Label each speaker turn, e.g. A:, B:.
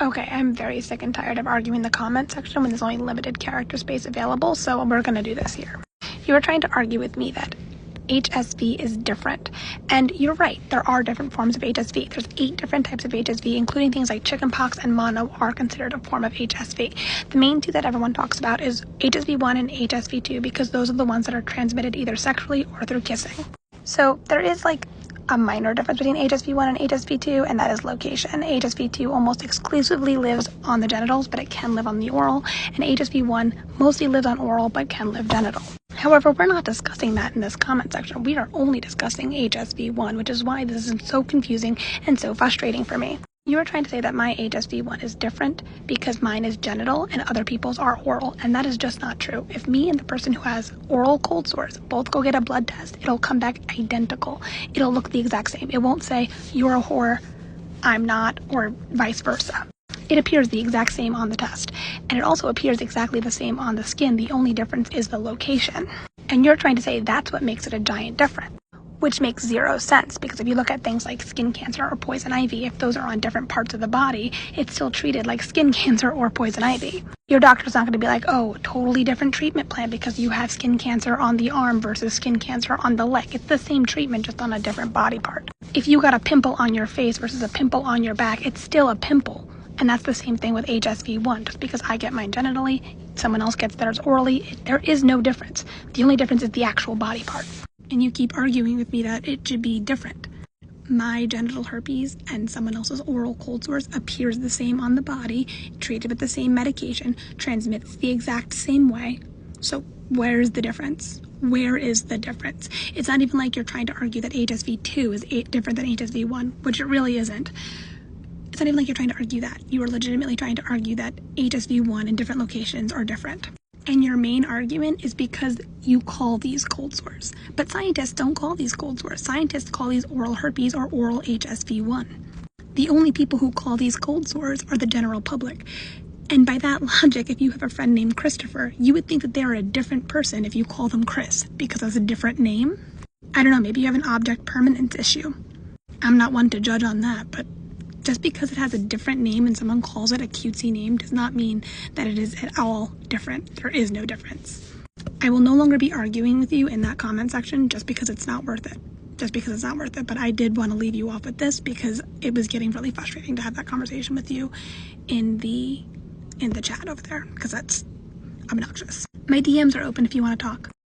A: Okay, I'm very sick and tired of arguing the comment section when there's only limited character space available, so we're gonna do this here. You were trying to argue with me that HSV is different, and you're right, there are different forms of HSV. There's 8 different types of HSV, including things like chickenpox and mono are considered a form of HSV. The main 2 that everyone talks about is HSV-1 and HSV-2 because those are the ones that are transmitted either sexually or through kissing. So there is like a minor difference between HSV-1 and HSV-2, and that is location. HSV-2 almost exclusively lives on the genitals, but it can live on the oral, and HSV-1 mostly lives on oral, but can live genital. However, we're not discussing that in this comment section. We are only discussing HSV-1, which is why this is so confusing and so frustrating for me. You are trying to say that my HSV-1 is different because mine is genital and other people's are oral, and that is just not true. If me and the person who has oral cold sores both go get a blood test, it'll come back identical. It'll look the exact same. It won't say, you're a whore, I'm not, or vice versa. It appears the exact same on the test, and it also appears exactly the same on the skin. The only difference is the location. And you're trying to say that's what makes it a giant difference, which makes 0 sense, because if you look at things like skin cancer or poison ivy, if those are on different parts of the body, it's still treated like skin cancer or poison ivy. Your doctor's not going to be like, oh, totally different treatment plan because you have skin cancer on the arm versus skin cancer on the leg. It's the same treatment, just on a different body part. If you got a pimple on your face versus a pimple on your back, it's still a pimple. And that's the same thing with HSV-1. Just because I get mine genitally, someone else gets theirs orally, there is no difference. The only difference is the actual body part. And you keep arguing with me that it should be different. My genital herpes and someone else's oral cold sores appears the same on the body, treated with the same medication, transmits the exact same way. So where is the difference? Where is the difference? It's not even like you're trying to argue that HSV-2 is different than HSV-1, which it really isn't. It's not even like you're trying to argue that. You are legitimately trying to argue that HSV-1 in different locations are different. And your main argument is because you call these cold sores. But scientists don't call these cold sores. Scientists call these oral herpes or oral HSV-1. The only people who call these cold sores are the general public. And by that logic, if you have a friend named Christopher, you would think that they're a different person if you call them Chris, because that's a different name. I don't know, maybe you have an object permanence issue. I'm not one to judge on that, but just because it has a different name and someone calls it a cutesy name does not mean that it is at all different. There is no difference. I will no longer be arguing with you in that comment section just because it's not worth it. But I did want to leave you off with this because it was getting really frustrating to have that conversation with you in the chat over there, because that's obnoxious. My DMs are open if you want to talk.